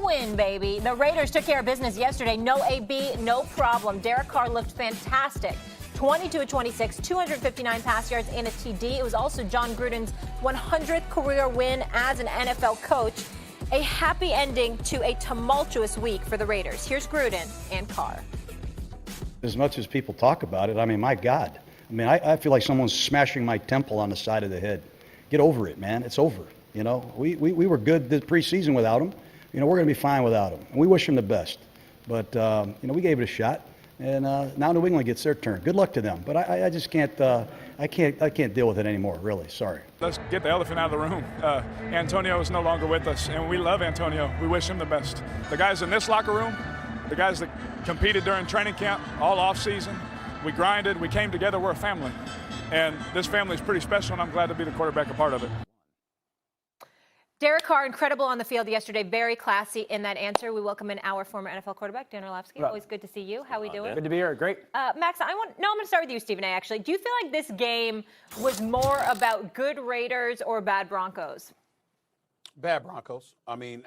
win, baby. The Raiders took care of business yesterday. No AB, no problem. Derek Carr looked fantastic. 22 of 26, 259 pass yards and a TD. It was also John Gruden's 100th career win as an NFL coach. A happy ending to a tumultuous week for the Raiders. Here's Gruden and Carr. As much as people talk about it, I mean, my God. I mean, I feel like someone's smashing my temple on the side of the head. Get over it, man. It's over. You know, we were good this preseason without him. You know, we're going to be fine without him. And we wish him the best. But, you know, we gave it a shot. And now New England gets their turn. Good luck to them. But I just can't, I can't deal with it anymore, really. Sorry. Let's get the elephant out of the room. Antonio is no longer with us, and we love Antonio. We wish him the best. The guys in this locker room, the guys that competed during training camp, all offseason, we grinded, we came together, we're a family. And this family is pretty special, and I'm glad to be the quarterback a part of it. Derek Carr, incredible on the field yesterday. Very classy in that answer. We welcome in our former NFL quarterback, Dan Orlovsky. Always good to see you. How are we doing? Good to be here. Great. Max, I'm going to start with you, Stephen A, actually. Do you feel like this game was more about good Raiders or bad Broncos? Bad Broncos. I mean,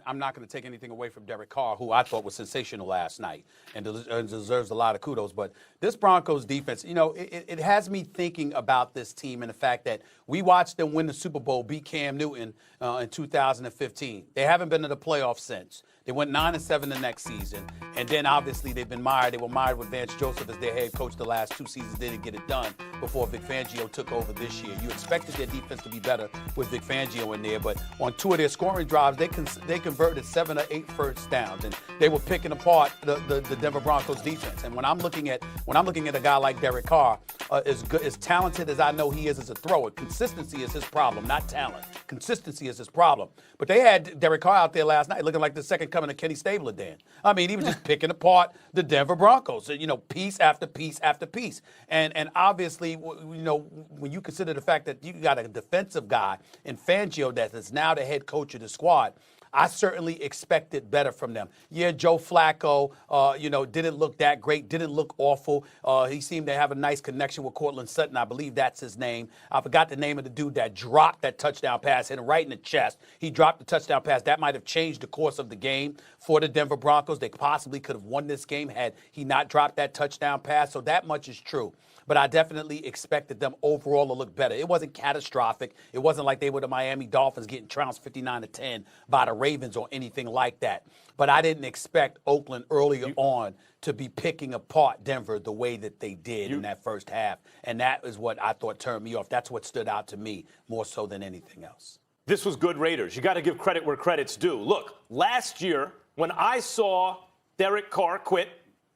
I'm not going to take anything away from Derek Carr, who I thought was sensational last night and deserves a lot of kudos. But this Broncos defense, you know, it has me thinking about this team and the fact that we watched them win the Super Bowl, beat Cam Newton in 2015. They haven't been to the playoffs since. They went 9-7 the next season, and then obviously they've been mired. They were mired with Vance Joseph as their head coach the last 2 seasons. They didn't get it done before Vic Fangio took over this year. You expected their defense to be better with Vic Fangio in there, but on 2 of their scoring drives, they converted 7 or 8 first downs, and they were picking apart the Denver Broncos defense. And when I'm looking at a guy like Derek Carr, as talented as I know he is as a thrower, consistency is his problem, not talent. Consistency is his problem. But they had Derek Carr out there last night looking like the second coming of Kenny Stabler, Dan. I mean, he was just picking apart the Denver Broncos, you know, piece after piece after piece. And obviously, you know, when you consider the fact that you got a defensive guy in Fangio that is now the head coach of the squad, I certainly expected better from them. Yeah, Joe Flacco, you know, didn't look that great, didn't look awful. He seemed to have a nice connection with Cortland Sutton. I believe that's his name. I forgot the name of the dude that dropped that touchdown pass, hit him right in the chest. He dropped the touchdown pass. That might have changed the course of the game for the Denver Broncos. They possibly could have won this game had he not dropped that touchdown pass. So that much is true. But I definitely expected them overall to look better. It wasn't catastrophic. It wasn't like they were the Miami Dolphins getting trounced 59-10 by the Ravens or anything like that. But I didn't expect Oakland earlier on to be picking apart Denver the way that they did in that first half. And that is what I thought turned me off. That's what stood out to me more so than anything else. This was good Raiders. You got to give credit where credit's due. Look, last year when I saw Derek Carr quit,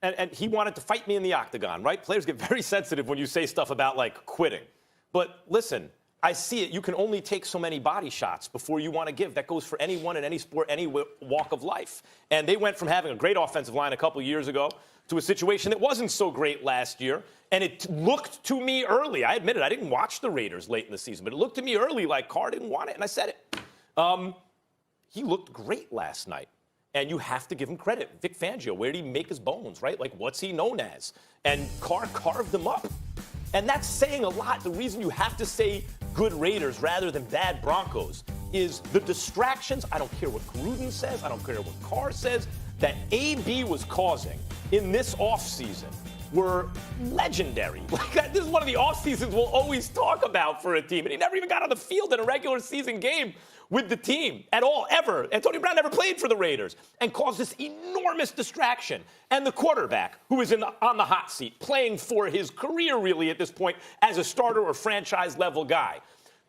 and he wanted to fight me in the octagon, right? Players get very sensitive when you say stuff about, like, quitting. But listen, I see it. You can only take so many body shots before you want to give. That goes for anyone in any sport, any walk of life. And they went from having a great offensive line a couple years ago to a situation that wasn't so great last year. And it looked to me early. I admit it. I didn't watch the Raiders late in the season, but it looked to me early like Carr didn't want it, and I said it. He looked great last night. And you have to give him credit. Vic Fangio, where did he make his bones, right? Like, what's he known as? And Carr carved them up. And that's saying a lot. The reason you have to say good Raiders rather than bad Broncos is the distractions. I don't care what Gruden says. I don't care what Carr says. That AB was causing in this offseason were legendary. Like, this is one of the off seasons we'll always talk about for a team. And he never even got on the field in a regular season game with the team at all, ever. Antonio Brown never played for the Raiders and caused this enormous distraction. And the quarterback, who is on the hot seat, playing for his career really at this point as a starter or franchise-level guy,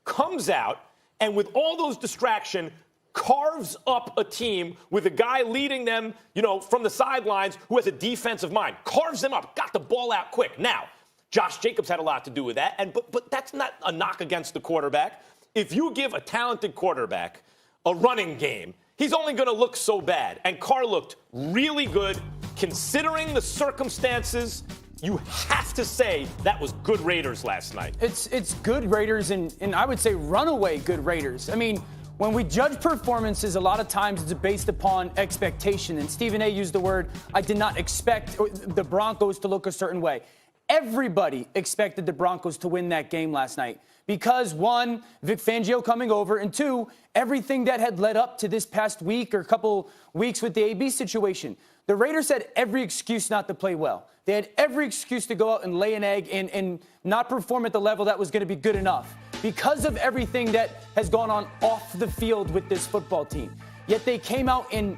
comes out and with all those distractions, carves up a team with a guy leading them, you know, from the sidelines who has a defensive mind. Carves them up, got the ball out quick. Now, Josh Jacobs had a lot to do with that, but that's not a knock against the quarterback. If you give a talented quarterback a running game, he's only going to look so bad. And Carr looked really good. Considering the circumstances, you have to say that was good Raiders last night. It's good Raiders and I would say runaway good Raiders. I mean, when we judge performances, a lot of times it's based upon expectation. And Stephen A. used the word, I did not expect the Broncos to look a certain way. Everybody expected the Broncos to win that game last night Because, one, Vic Fangio coming over, and two, everything that had led up to this past week or couple weeks with the AB situation. The Raiders had every excuse not to play well. They had every excuse to go out and lay an egg and not perform at the level that was going to be good enough because of everything that has gone on off the field with this football team. Yet they came out in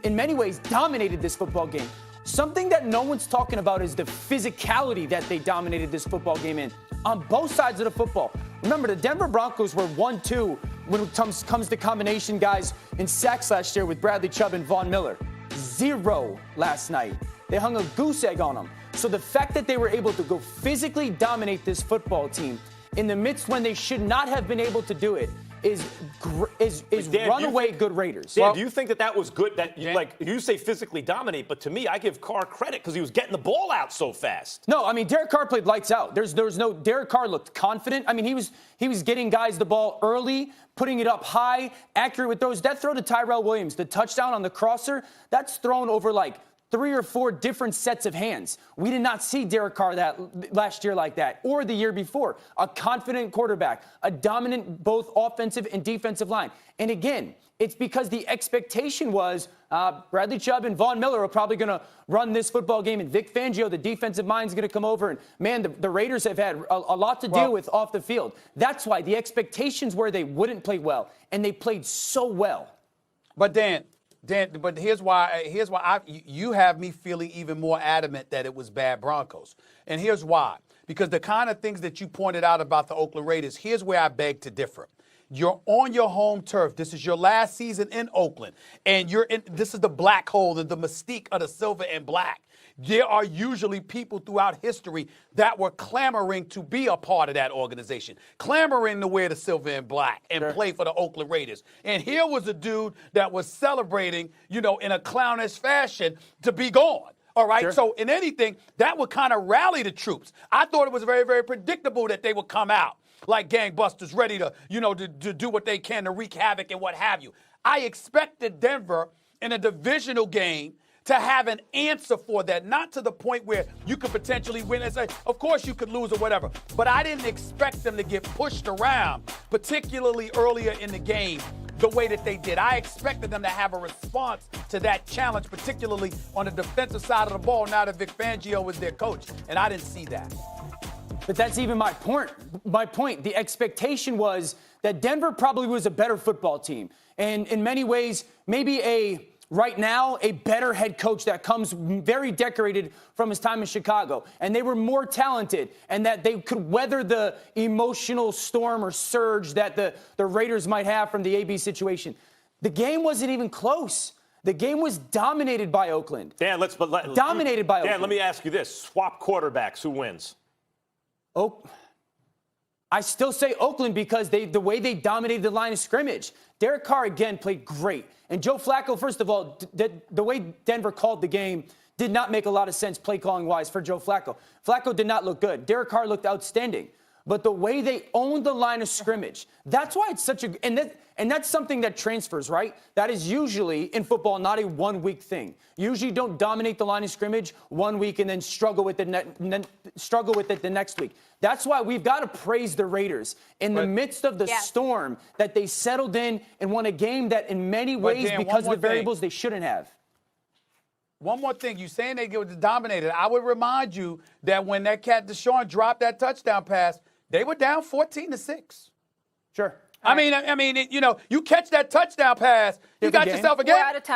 many ways dominated this football game. Something that no one's talking about is the physicality that they dominated this football game in on both sides of the football. Remember, the Denver Broncos were 1-2 when it comes to combination guys in sacks last year with Bradley Chubb and Von Miller. 0 last night. They hung a goose egg on them. So the fact that they were able to go physically dominate this football team in the midst when they should not have been able to do it is Dan, runaway good Raiders. Dan, do you think that was good? That you say physically dominate, but to me, I give Carr credit because he was getting the ball out so fast. No, I mean Derek Carr played lights out. There was no Derek Carr looked confident. I mean he was getting guys the ball early, putting it up high, accurate with throws. That throw to Tyrell Williams, the touchdown on the crosser, that's thrown over like 3 or 4 different sets of hands. We did not see Derek Carr that last year like that, or the year before. A confident quarterback, a dominant both offensive and defensive line. And again, it's because the expectation was Bradley Chubb and Von Miller are probably going to run this football game, and Vic Fangio, the defensive mind, is going to come over. And, man, the Raiders have had a lot to deal with off the field. That's why the expectations were they wouldn't play well, and they played so well. But, Dan, but here's why you have me feeling even more adamant that it was bad Broncos. And here's why. Because the kind of things that you pointed out about the Oakland Raiders, here's where I beg to differ. You're on your home turf. This is your last season in Oakland. And this is the black hole and the mystique of the silver and black. There are usually people throughout history that were clamoring to be a part of that organization, clamoring to wear the silver and black and play for the Oakland Raiders. And here was a dude that was celebrating, in a clownish fashion to be gone. All right. Sure. So in anything, that would kind of rally the troops. I thought it was very, very predictable that they would come out like gangbusters, ready to, to do what they can to wreak havoc and what have you. I expected Denver in a divisional game to have an answer for that, not to the point where you could potentially win and say, of course you could lose or whatever. But I didn't expect them to get pushed around, particularly earlier in the game, the way that they did. I expected them to have a response to that challenge, particularly on the defensive side of the ball, now that Vic Fangio was their coach. And I didn't see that. But that's even my point. My point, the expectation was that Denver probably was a better football team. And in many ways, maybe right now, a better head coach that comes very decorated from his time in Chicago. And they were more talented, and that they could weather the emotional storm or surge that the Raiders might have from the AB situation. The game wasn't even close. The game was dominated by Oakland. Dominated by Oakland. Dan, let me ask you this. Swap quarterbacks. Who wins? I still say Oakland because the way they dominated the line of scrimmage. Derek Carr, again, played great. And Joe Flacco, first of all, the way Denver called the game did not make a lot of sense play calling-wise for Joe Flacco. Flacco did not look good. Derek Carr looked outstanding. But the way they owned the line of scrimmage, that's why it's such a – and that's something that transfers, right? That is usually, in football, not a one-week thing. Usually you don't dominate the line of scrimmage 1 week and then struggle with it the next week. That's why we've got to praise the Raiders in the midst of the storm that they settled in and won a game that in many ways, because of the variables, they shouldn't have. One more thing. You're saying they get dominated. I would remind you that when that cat Deshaun dropped that touchdown pass, they were down 14-6. Sure. I mean, you catch that touchdown pass, you got yourself a game. We're out of time.